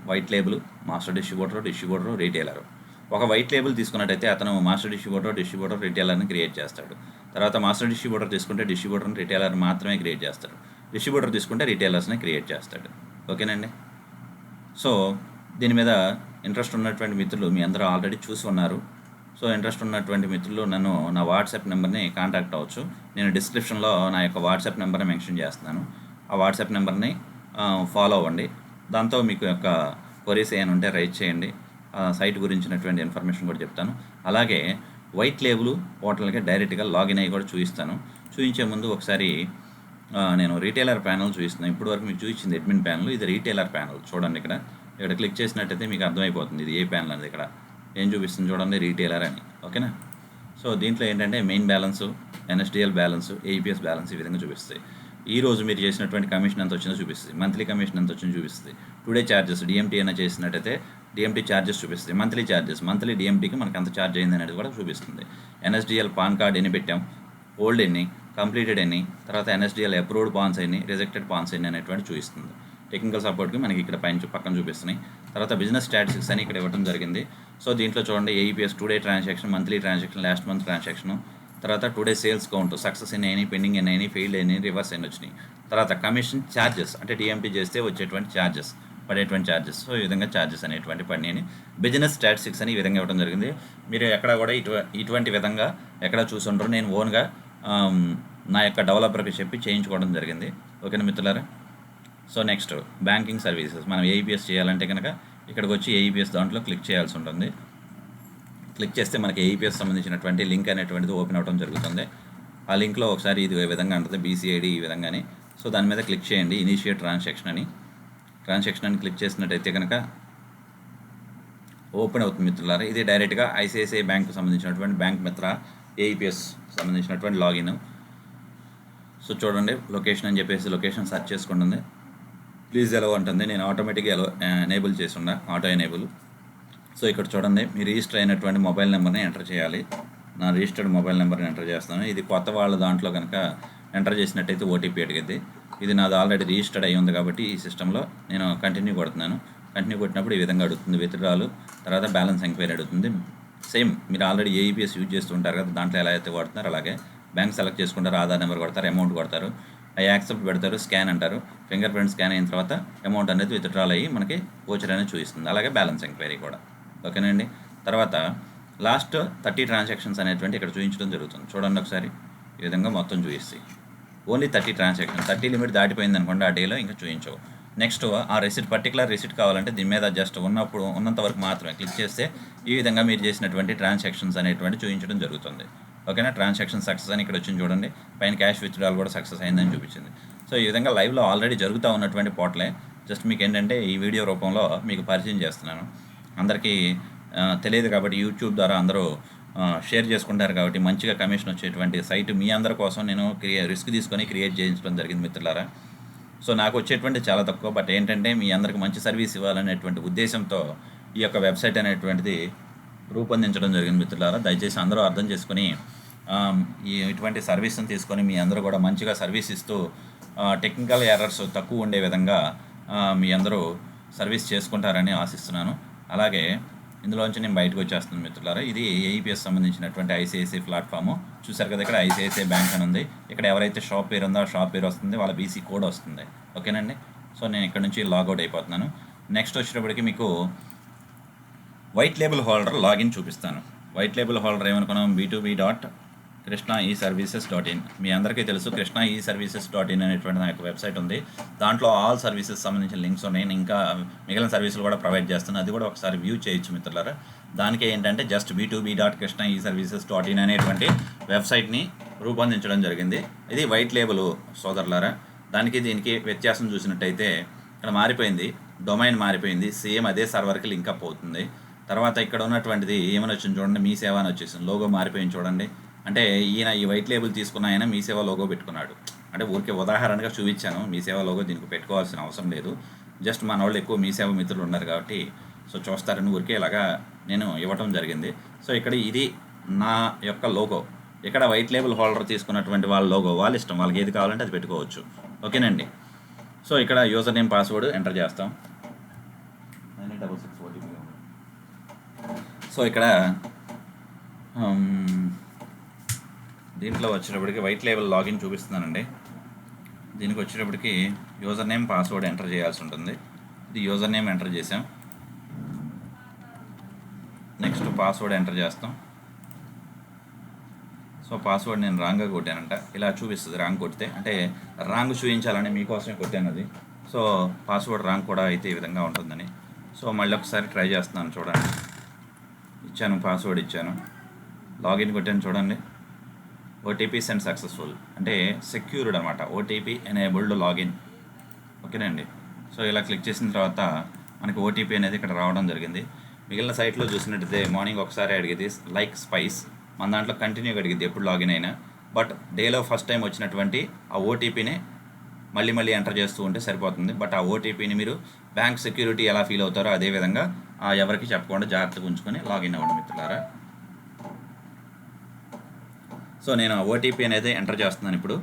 white label, master distributor, retailer. ఒక వైట్ లేబుల్ తీసుకున్నట్టయితే అతను మాస్టర్ డిస్ట్రిబ్యూటర్, రీటైలర్ని క్రియేట్ చేస్తాడు. తర్వాత మాస్టర్ డిస్ట్రిబ్యూటర్ తీసుకుంటే డిస్ట్రిబ్యూటర్ని, రీటైలర్ మాత్రమే క్రియేట్ చేస్తాడు. డిస్ట్రిబ్యూటర్ తీసుకుంటే రీటైలర్స్ని క్రియేట్ చేస్తాడు. ఓకేనండి. సో దీని మీద ఇంట్రెస్ట్ ఉన్నటువంటి మిత్రులు మీ అందరూ ఆల్రెడీ చూసి ఉన్నారు. సో ఇంట్రెస్ట్ ఉన్నటువంటి మిత్రులు నన్ను నా వాట్సాప్ నెంబర్ని కాంటాక్ట్ అవ్వచ్చు. నేను డిస్క్రిప్షన్లో నా యొక్క వాట్సాప్ నెంబర్ని మెన్షన్ చేస్తున్నాను. ఆ వాట్సాప్ నెంబర్ని ఫాలో అవ్వండి. దాంతో మీకు యొక్క క్వరీస్ ఏమైనా ఉంటే రైట్ చేయండి. సైట్ గురించినటువంటి ఇన్ఫర్మేషన్ కూడా చెప్తాను. అలాగే వైట్ లేబుల్ పోర్టల్కి డైరెక్ట్గా లాగిన్ అయ్యి కూడా చూపిస్తాను. చూపించే ముందు ఒకసారి నేను రీటైలర్ ప్యానల్ చూపిస్తున్నాను. ఇప్పటివరకు మీకు చూపించింది అడ్మిన్ ప్యానల్, ఇది రీటైలర్ ప్యానల్. చూడండి, ఇక్కడ క్లిక్ చేసినట్టయితే మీకు అర్థమైపోతుంది ఇది ఏ ప్యానల్ అనేది. ఇక్కడ ఏం చూపిస్తుంది చూడండి, రీటైలర్ అని. ఓకేనా. సో దీంట్లో ఏంటంటే main balance, NSDL balance, AEPS balance ఈ విధంగా చూపిస్తాయి. ఈరోజు మీరు చేసినటువంటి కమిషన్ ఎంత వచ్చిందో చూపిస్తుంది, మంత్లీ కమిషన్ ఎంత వచ్చిందో చూపిస్తుంది, టుడే ఛార్జెస్ డిఎంటీ అయినా చేసినట్టయితే డిఎంటీ ఛార్జెస్ చూపిస్తుంది, మంత్లీ ఛార్జెస్, మంత్లీ డిఎంటీకి మనకు ఎంత ఛార్జ్ అయింది అనేది కూడా చూపిస్తుంది. ఎన్ఎస్డిఎల్ పాన్ కార్డ్ ఎన్ని పెట్టాం, ఓల్డ్ ఎన్ని, కంప్లీటెడ్ ఎన్ని, తర్వాత ఎన్ఎస్డిఎల్ అప్రూవ్డ్ పాన్స్ ఎన్ని, రిజెక్టెడ్ పాన్స్ ఎన్ని అనేటువంటి చూపిస్తుంది. టెక్నికల్ సపోర్ట్కి మనకి ఇక్కడ పక్కన చూపిస్తున్నాయి. తర్వాత బిజినెస్ స్టాటిస్టిక్స్ అని ఇక్కడ ఇవ్వడం జరిగింది. సో దీంట్లో చూడండి, AEPS today transaction, monthly transaction, last month transaction, తర్వాత టుడే సేల్స్ కౌంట్, సక్సెస్ ఎన్ని అయినాయి, పెండింగ్ ఎన్ని అయినాయి, ఫెయిల్డ్ అయినాయి, రివర్స్ ఎన్ని వచ్చినాయి. తర్వాత కమిషన్ ఛార్జెస్ అంటే డిఎంటీ చేస్తే వచ్చేటువంటి ఛార్జెస్, పడేటువంటి ఛార్జెస్. సో ఈ విధంగా ఛార్జెస్ అనేటువంటి పడినాయని బిజినెస్ స్టాటిస్టిక్స్ అని ఈ విధంగా ఇవ్వడం జరిగింది. మీరు ఎక్కడ కూడా ఇటువంటి విధంగా ఎక్కడ చూసుంటారు, నేను ఓన్గా నా యొక్క డెవలపర్కి చెప్పి చేయించుకోవడం జరిగింది. ఓకేనా మిత్రులారా. సో నెక్స్ట్ బ్యాంకింగ్ సర్వీసెస్, మనం ఏఈపీఎస్ చేయాలంటే కనుక ఇక్కడికి వచ్చి ఏఈపీఎస్ దాంట్లో క్లిక్ చేయాల్సి ఉంటుంది. క్లిక్ చేస్తే మనకి ఏఈపీఎస్ సంబంధించినటువంటి లింక్ అనేటువంటిది ఓపెన్ అవ్వడం జరుగుతుంది. ఆ లింక్లో ఒకసారి ఇది ఈ విధంగా ఉంటుంది, బీసీఐడి ఈ విధంగానే. సో దాని మీద క్లిక్ చేయండి, ఇనిషియేట్ ట్రాన్సాక్షన్ అని క్లిక్ చేసినట్టయితే కనుక ఓపెన్ అవుతుంది మిత్రులారా. ఇది డైరెక్ట్గా ఐసిఐసిఐ బ్యాంకు సంబంధించినటువంటి బ్యాంక్ మిత్ర ఏఈపీఎస్ సంబంధించినటువంటి లాగిన్. సో చూడండి, లొకేషన్ అని చెప్పేసి లొకేషన్ సెర్చ్ చేసుకుంటుంది. ప్లీజ్ ఎలవ్ అంటుంది, నేను ఆటోమేటిక్గా ఎనేబుల్ చేసి ఉన్నా, ఆటో ఎనేబుల్. సో ఇక్కడ చూడండి, మీ రిజిస్టర్ అయినటువంటి మొబైల్ నెంబర్ని ఎంటర్ చేయాలి. నా రిజిస్టర్డ్ మొబైల్ నెంబర్ని ఎంటర్ చేస్తాను. ఇది కొత్త వాళ్ళ దాంట్లో కనుక ఎంటర్ చేసినట్టయితే ఓటీపీ అడిగింది. ఇది నాది ఆల్రెడీ రిజిస్టర్డ్ అయ్యి ఉంది కాబట్టి ఈ సిస్టంలో నేను కంటిన్యూ కొడుతున్నాను. కంటిన్యూ కొట్టినప్పుడు ఈ విధంగా అడుగుతుంది, విత్డ్రాలు, తర్వాత బ్యాలెన్స్ ఎంక్వైరీ అడుగుతుంది. సేమ్ మీరు ఆల్రెడీ ఏఈపీఎస్ యూజ్ చేస్తుంటారు కదా, దాంట్లో ఎలా అయితే వాడుతున్నారు అలాగే బ్యాంక్ సెలెక్ట్ చేసుకుంటారు, ఆధార్ నెంబర్ కొడతారు, అమౌంట్ కొడతారు, అవి యాక్సెప్ట్ పెడతారు, స్కాన్ అంటారు. ఫింగర్ ప్రింట్ స్కాన్ అయిన తర్వాత అమౌంట్ అనేది విత్డ్రాల్ అయ్యి మనకి వోచర్ అనేది చూపిస్తుంది. అలాగే బ్యాలెన్స్ ఎంక్వైరీ కూడా. ఓకేనండి. తర్వాత లాస్ట్ 30 ట్రాన్సాక్షన్స్ అనేటువంటి ఇక్కడ చూపించడం జరుగుతుంది. చూడండి ఒకసారి, ఈ విధంగా మొత్తం చూపిస్తాయి. ఓన్లీ 30 ట్రాన్సాక్షన్, 30 లిమిట్ దాటిపోయింది అనుకోండి ఆ డేలో ఇంకా చూపించవు. నెక్స్ట్ ఆ పర్టికులర్ రిసిట్ కావాలంటే దీని మీద జస్ట్ ఉన్నంత వరకు మాత్రమే క్లిక్ చేస్తే ఈ విధంగా మీరు చేసినటువంటి ట్రాన్సాక్షన్స్ అనేటువంటి చూపించడం జరుగుతుంది. ఓకేనా. ట్రాన్సాక్షన్ సక్సెస్ అని ఇక్కడ వచ్చింది చూడండి, పైన క్యాష్ విత్డ్రాల్ కూడా సక్సెస్ అయిందని చూపించింది. సో ఈ విధంగా లైవ్లో ఆల్రెడీ జరుగుతూ ఉన్నటువంటి పోర్టలే జస్ట్ మీకు ఏంటంటే ఈ వీడియో రూపంలో మీకు పరిచయం చేస్తున్నాను. అందరికీ తెలియదు కాబట్టి యూట్యూబ్ ద్వారా అందరూ షేర్ చేసుకుంటారు కాబట్టి మంచిగా కమిషన్ వచ్చేటువంటి సైట్ మీ అందరి కోసం నేను రిస్క్ తీసుకొని క్రియేట్ చేయించడం జరిగింది మిత్రులారా. సో నాకు వచ్చేటువంటి చాలా తక్కువ, బట్ ఏంటంటే మీ అందరికి మంచి సర్వీస్ ఇవ్వాలనేటువంటి ఉద్దేశంతో ఈ యొక్క వెబ్సైట్ అనేటువంటిది రూపొందించడం జరిగింది మిత్రులారా. దయచేసి అందరూ అర్థం చేసుకుని ఇటువంటి సర్వీస్ని తీసుకొని మీ అందరూ కూడా మంచిగా సర్వీస్ ఇస్తూ టెక్నికల్ ఎర్రర్స్ తక్కువ ఉండే విధంగా మీ అందరూ సర్వీస్ చేసుకుంటారని ఆశిస్తున్నాను. అలాగే ఇందులోంచి నేను బయటకు వచ్చేస్తున్నాను మిత్రులారా. ఇది ఏఈపీఎస్ సంబంధించినటువంటి ఐసిఐసిఐ ప్లాట్ఫాము చూసారు కదా. ఇక్కడ ఐసిఐసిఐ బ్యాంక్ అని ఉంది. ఇక్కడ ఎవరైతే షాప్ పేరు ఉందో ఆ షాప్ పేరు వస్తుంది, వాళ్ళ బీసీ కోడ్ వస్తుంది. ఓకేనండి. సో నేను ఇక్కడ నుంచి లాగౌట్ అయిపోతున్నాను. నెక్స్ట్ వచ్చేటప్పటికి మీకు వైట్ లేబుల్ హోల్డర్ లాగిన్ చూపిస్తాను. వైట్ లేబుల్ హోల్డర్ ఏమనుకున్నాం, b2b.krishnaeservices.in. మీ అందరికీ తెలుసు krishnaeservices.in అనేటువంటి నా యొక్క వెబ్సైట్ ఉంది. దాంట్లో ఆల్ సర్వీసెస్ సంబంధించిన లింక్స్ ఉన్నాయి. ఇంకా మిగిలిన సర్వీసులు కూడా ప్రొవైడ్ చేస్తున్నాను, అది కూడా ఒకసారి వ్యూ చేయొచ్చు మిత్రులారా. దానికి ఏంటంటే జస్ట్ b2b.krishnaeservices.in అనేటువంటి వెబ్సైట్ని రూపొందించడం జరిగింది. ఇది వైట్ లేబుల్ సోదరులారా. దానికి దీనికి వ్యత్యాసం చూసినట్టయితే ఇక్కడ మారిపోయింది, డొమైన్ మారిపోయింది, సేమ్ అదే సర్వర్కి లింక్ అప్ అవుతుంది. తర్వాత ఇక్కడ ఉన్నటువంటిది ఏమని వచ్చింది చూడండి, మీ సేవ అని వచ్చేసింది. లోగో మారిపోయింది చూడండి. అంటే ఈయన ఈ వైట్ లేబుల్ తీసుకున్న ఆయన మీ సేవ లోగో పెట్టుకున్నాడు. అంటే ఊరికే ఉదాహరణగా చూపించాను, మీ సేవ లోగో దీనికి పెట్టుకోవాల్సిన అవసరం లేదు. జస్ట్ మన వాళ్ళు ఎక్కువ మీ సేవ మిత్రులు ఉన్నారు కాబట్టి సో చూస్తారని ఊరికే ఇలాగా నేను ఇవ్వటం జరిగింది. సో ఇక్కడ ఇది నా యొక్క లోగో. ఇక్కడ వైట్ లేబుల్ హోల్డర్ తీసుకున్నటువంటి వాళ్ళ లోగో వాళ్ళ ఇష్టం, వాళ్ళకి ఏది కావాలంటే అది పెట్టుకోవచ్చు. ఓకేనండి. సో ఇక్కడ యూజర్ నేమ్ పాస్వర్డ్ ఎంటర్ చేస్తాం. 966 OTP. సో ఇక్కడ దీంట్లో వచ్చేటప్పటికి వైట్ లేబుల్ లాగిన్ చూపిస్తున్నానండి. దీనికి వచ్చేటప్పటికి యూజర్ నేమ్ పాస్వర్డ్ ఎంటర్ చేయాల్సి ఉంటుంది. ఇది యూజర్ నేమ్ ఎంటర్ చేసాం. నెక్స్ట్ పాస్వర్డ్ ఎంటర్ చేస్తాం. సో పాస్వర్డ్ నేను రాంగ్గా కొట్టానంట, ఇలా చూపిస్తుంది. రాంగ్ కొడితే అంటే రాంగ్ చూపించాలని మీకోసమే కొట్టాను అది. సో పాస్వర్డ్ రాంగ్ కూడా అయితే ఈ విధంగా ఉంటుందని. సో మళ్ళీ ఒకసారి ట్రై చేస్తున్నాను చూడండి. ఇచ్చాను, పాస్వర్డ్ ఇచ్చాను, లాగిన్ కొట్టాను చూడండి. ఓటీపీ సెండ్ సక్సెస్ఫుల్ అంటే సెక్యూర్డ్ అనమాట, ఓటీపీ ఎనేబుల్డ్ లాగిన్. ఓకేనండి. సో ఇలా క్లిక్ చేసిన తర్వాత మనకి ఓటీపీ అనేది ఇక్కడ రావడం జరిగింది. మిగిలిన సైట్లో చూసినట్టయితే మార్నింగ్ ఒకసారి అడిగేది లైక్ స్పైస్, మన దాంట్లో కంటిన్యూగా అడిగింది ఎప్పుడు లాగిన్ అయినా. బట్ డేలో ఫస్ట్ టైం వచ్చినటువంటి ఆ ఓటీపీని మళ్ళీ మళ్ళీ ఎంటర్ చేస్తూ ఉంటే సరిపోతుంది. బట్ ఆ ఓటీపీని మీరు బ్యాంక్ సెక్యూరిటీ ఎలా ఫీల్ అవుతారో అదేవిధంగా ఎవరికి చెప్పకుండా జాగ్రత్తగా ఉంచుకొని లాగిన్ అవ్వండి మిత్రులారా. సో నేను ఓటీపీ అనేది ఎంటర్ చేస్తున్నాను ఇప్పుడు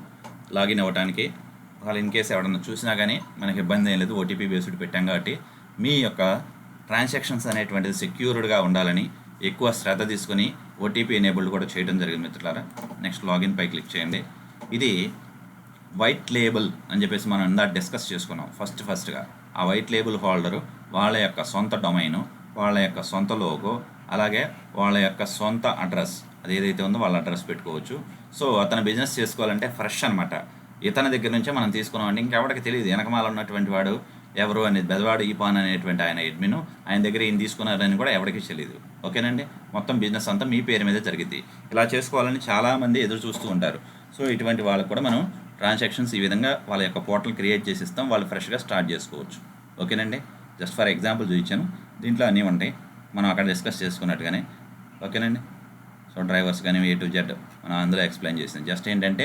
లాగిన్ అవ్వడానికి. వాళ్ళు ఇన్ కేసు ఎవరన్నా చూసినా కానీ మనకి ఇబ్బంది ఏం లేదు, ఓటీపీ బేస్డ్ పెట్టాం కాబట్టి. మీ యొక్క ట్రాన్సాక్షన్స్ అనేటువంటిది సెక్యూర్డ్గా ఉండాలని ఎక్కువ శ్రద్ధ తీసుకొని ఓటీపీ ఎనేబుల్డ్ కూడా చేయడం జరిగింది మిత్రులారా. నెక్స్ట్ లాగిన్ పై క్లిక్ చేయండి. ఇది వైట్ లేబుల్ అని చెప్పేసి మనం ఇందాక డిస్కస్ చేసుకున్నాం. ఫస్ట్గా ఆ వైట్ లేబుల్ హోల్డరు వాళ్ళ యొక్క సొంత డొమైను, వాళ్ళ యొక్క సొంత లోగో, అలాగే వాళ్ళ యొక్క సొంత అడ్రస్, అది ఏదైతే ఉందో వాళ్ళ అడ్రస్ పెట్టుకోవచ్చు. సో అతను బిజినెస్ చేసుకోవాలంటే ఫ్రెష్ అనమాట. ఇతని దగ్గర నుంచే మనం తీసుకున్నామంటే ఇంకెవరికి తెలియదు వెనకమాల ఉన్నటువంటి వాడు ఎవరు అనేది. బెదవాడు ఈపాన్ అనేటువంటి ఆయన అడ్మిన్, ఆయన దగ్గర ఈయన తీసుకున్నారని కూడా ఎవరికి తెలియదు. ఓకేనండి. మొత్తం బిజినెస్ అంతా మీ పేరు మీద జరిగింది. ఇలా చేసుకోవాలని చాలామంది ఎదురు చూస్తూ ఉంటారు. సో ఇటువంటి వాళ్ళకు కూడా మనం ట్రాన్సాక్షన్స్ ఈ విధంగా వాళ్ళ యొక్క పోర్టల్ క్రియేట్ చేసి ఇస్తాం, వాళ్ళు ఫ్రెష్గా స్టార్ట్ చేసుకోవచ్చు. ఓకేనండి. జస్ట్ ఫర్ ఎగ్జాంపుల్ చూపించాను. దీంట్లో అన్నీ ఉంటాయి మనం అక్కడ డిస్కస్ చేసుకున్నట్టుగానే. ఓకేనండి. సో డ్రైవర్స్ కానీ A to Z మనం అందులో ఎక్స్ప్లెయిన్ చేసింది. జస్ట్ ఏంటంటే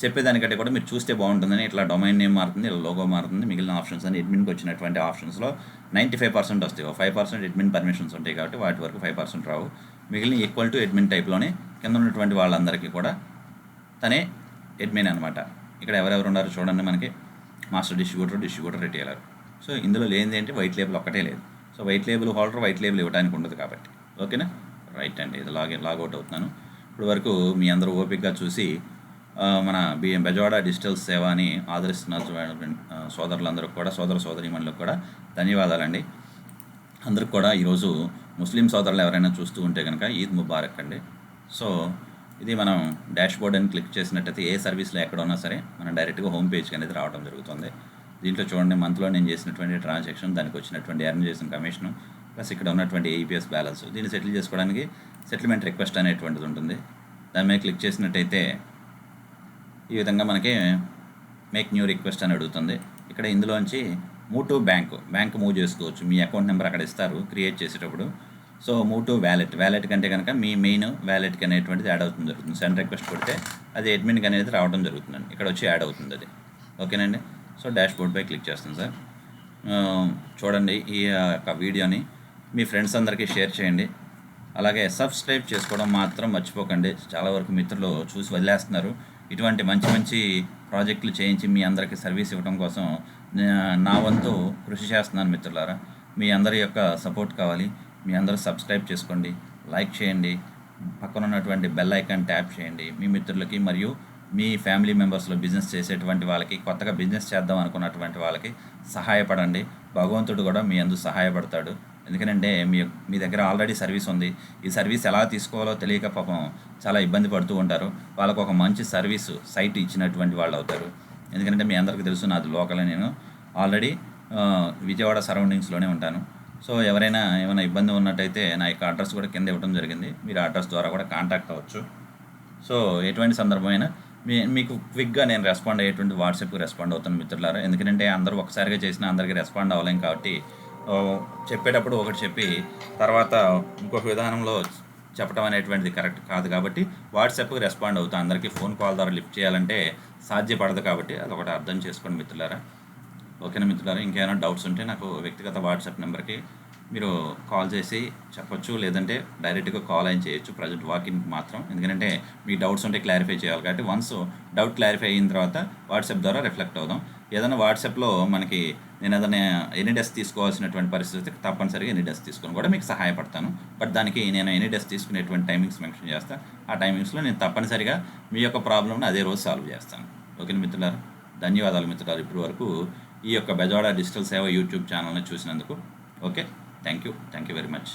చెప్పేదానికంటే కూడా మీరు చూస్తే బాగుంటుందని. ఇట్లా డొమైన్ నేమ్ మారుతుంది, ఇలా లోగో మారుతుంది, మిగిలిన ఆప్షన్స్ అని అడ్మిన్కి వచ్చినటువంటి ఆప్షన్స్లో 95% వస్తాయి. 5% అడ్మిన్ పర్మిషన్స్ ఉంటాయి కాబట్టి వాటి వరకు 5% రావు. మిగిలిన ఈక్వల్ టు అడ్మిన్ టైప్లోనే కింద ఉన్నటువంటి వాళ్ళందరికీ కూడా తనే అడ్మిన్ అనమాట. ఇక్కడ ఎవరెవరు ఉన్నారు చూడండి, మనకి మాస్టర్ డిస్ట్రిబ్యూటర్ రిటైలర్. సో ఇందులో లేనిది ఏంటి, వైట్ లేబుల్ ఒక్కటే లేదు. So white label holder white label ఇవ్వడానికి ఉండదు కాబట్టి. ఓకేనా. రైట్ అండి. ఇది లాగౌట్ అవుతున్నాను. ఇప్పుడు వరకు మీ అందరూ ఓపికగా చూసి మన బెజవాడ డిజిటల్ సేవ అని ఆదరిస్తున్న సోదరులందరూ కూడా, సోదరీమణులకు కూడా ధన్యవాదాలండి. అందరికి కూడా ఈరోజు ముస్లిం సోదరులు ఎవరైనా చూస్తూ ఉంటే కనుక ఈద్ ముబారక్ అండి. సో ఇది మనం డాష్ బోర్డ్ అని క్లిక్ చేసినట్టయితే ఏ సర్వీస్లో ఎక్కడ ఉన్నా సరే మనం డైరెక్ట్గా హోమ్ పేజ్కి అనేది రావడం జరుగుతుంది. దీంట్లో చూడండి మంత్లో నేను చేసినటువంటి ట్రాన్సాక్షన్, దానికి వచ్చినటువంటి ఎర్న్ చేసిన కమిషను, ప్లస్ ఇక్కడ ఉన్నటువంటి ఏఈపీఎస్ బ్యాలెన్స్. దీన్ని సెటిల్ చేసుకోవడానికి సెటిల్మెంట్ రిక్వెస్ట్ అనేటువంటిది ఉంటుంది. దాని మీద క్లిక్ చేసినట్టయితే ఈ విధంగా మనకి మేక్ న్యూ రిక్వెస్ట్ అని అడుగుతుంది. ఇక్కడ ఇందులోంచి మూవ్ టు బ్యాంక్ మూవ్ చేసుకోవచ్చు. మీ అకౌంట్ నెంబర్ అక్కడ ఇస్తారు క్రియేట్ చేసేటప్పుడు. సో మూవ్ టు వ్యాలెట్ కంటే కనుక మీ మెయిన్ వ్యాలెట్కి అనేటువంటిది యాడ్ అవుతుంది జరుగుతుంది. సెండ్ రిక్వెస్ట్ కొడితే అది అడ్మిన్కి అనేది రావడం జరుగుతుందండి. ఇక్కడ వచ్చి యాడ్ అవుతుంది అది. ఓకేనండి. సో డాష్ బోర్డ్పై క్లిక్ చేస్తాను సార్. చూడండి ఈ యొక్క వీడియోని మీ ఫ్రెండ్స్ అందరికీ షేర్ చేయండి. అలాగే సబ్స్క్రైబ్ చేసుకోవడం మాత్రం మర్చిపోకండి. చాలా వరకు మిత్రులు చూసి వదిలేస్తున్నారు. ఇటువంటి మంచి ప్రాజెక్టులు చేయించి మీ అందరికీ సర్వీస్ ఇవ్వడం కోసం నా వంతు కృషి చేస్తున్నాను మిత్రులారా. మీ అందరి యొక్క సపోర్ట్ కావాలి. మీ అందరూ సబ్స్క్రైబ్ చేసుకోండి, లైక్ చేయండి, పక్కన ఉన్నటువంటి బెల్ ఐకాన్ ట్యాప్ చేయండి. మీ మిత్రులకి మరియు మీ ఫ్యామిలీ మెంబర్స్లో బిజినెస్ చేసేటువంటి వాళ్ళకి, కొత్తగా బిజినెస్ చేద్దాం అనుకున్నటువంటి వాళ్ళకి సహాయపడండి. భగవంతుడు కూడా మీ అందు సహాయపడతాడు. ఎందుకంటే మీ దగ్గర ఆల్రెడీ సర్వీస్ ఉంది. ఈ సర్వీస్ ఎలా తీసుకోవాలో తెలియక పాపం చాలా ఇబ్బంది పడుతూ ఉంటారు. వాళ్ళకు ఒక మంచి సర్వీసు సైట్ ఇచ్చినటువంటి వాళ్ళు అవుతారు. ఎందుకంటే మీ అందరికీ తెలుసు నాది లోకల్, నేను ఆల్రెడీ విజయవాడ సరౌండింగ్స్లోనే ఉంటాను. సో ఎవరైనా ఏమైనా ఇబ్బంది ఉన్నట్టయితే నా యొక్క అడ్రస్ కూడా కింద ఇవ్వడం జరిగింది. మీరు అడ్రస్ ద్వారా కూడా కాంటాక్ట్ అవ్వచ్చు. సో ఎటువంటి సందర్భమైనా మీకు క్విక్గా నేను రెస్పాండ్ అయ్యేటువంటి వాట్సాప్కి రెస్పాండ్ అవుతాను మిత్రులారా. ఎందుకంటే అందరూ ఒకసారిగా చేసినా అందరికీ రెస్పాండ్ అవ్వలేం కాబట్టి చెప్పేటప్పుడు ఒకటి చెప్పి తర్వాత ఇంకొక విధానంలో చెప్పడం అనేటువంటిది కరెక్ట్ కాదు. కాబట్టి వాట్సాప్కి రెస్పాండ్ అవుతాను. అందరికీ ఫోన్ కాల్ ద్వారా లిఫ్ట్ చేయాలంటే సాధ్యపడదు. కాబట్టి అదొకటి అర్థం చేసుకోండి మిత్రులారా. ఓకేనా మిత్రులారా. ఇంకేమైనా డౌట్స్ ఉంటే నాకు వ్యక్తిగత వాట్సాప్ నెంబర్కి మీరు కాల్ చేసి చెప్పొచ్చు, లేదంటే డైరెక్ట్గా కాల్ అయిన చేయొచ్చు. ప్రజెంట్ వాకింగ్ మాత్రం, ఎందుకంటే మీ డౌట్స్ ఉంటే క్లారిఫై చేయాలి. కాబట్టి వన్స్ డౌట్ క్లారిఫై అయిన తర్వాత వాట్సాప్ ద్వారా రిఫ్లెక్ట్ అవుదాం. ఏదైనా వాట్సాప్లో మనకి నేను ఏదైనా ఎనీ డెస్క్ తీసుకోవాల్సినటువంటి పరిస్థితి తప్పనిసరిగా ఎనీ డెస్క్ తీసుకొని కూడా మీకు సహాయపడతాను. బట్ దానికి నేను ఎనీ డెస్క్ తీసుకునేటువంటి టైమింగ్స్ మెన్షన్ చేస్తాను. ఆ టైమింగ్స్లో నేను తప్పనిసరిగా మీ యొక్క ప్రాబ్లమ్ని అదే రోజు సాల్వ్ చేస్తాను. ఓకేనా మిత్రులారా. ధన్యవాదాలు మిత్రులారు. ఇప్పటి వరకు ఈ యొక్క బెజవాడ డిజిటల్ సేవ యూట్యూబ్ ఛానల్ని చూసినందుకు. Okay, thank you very much.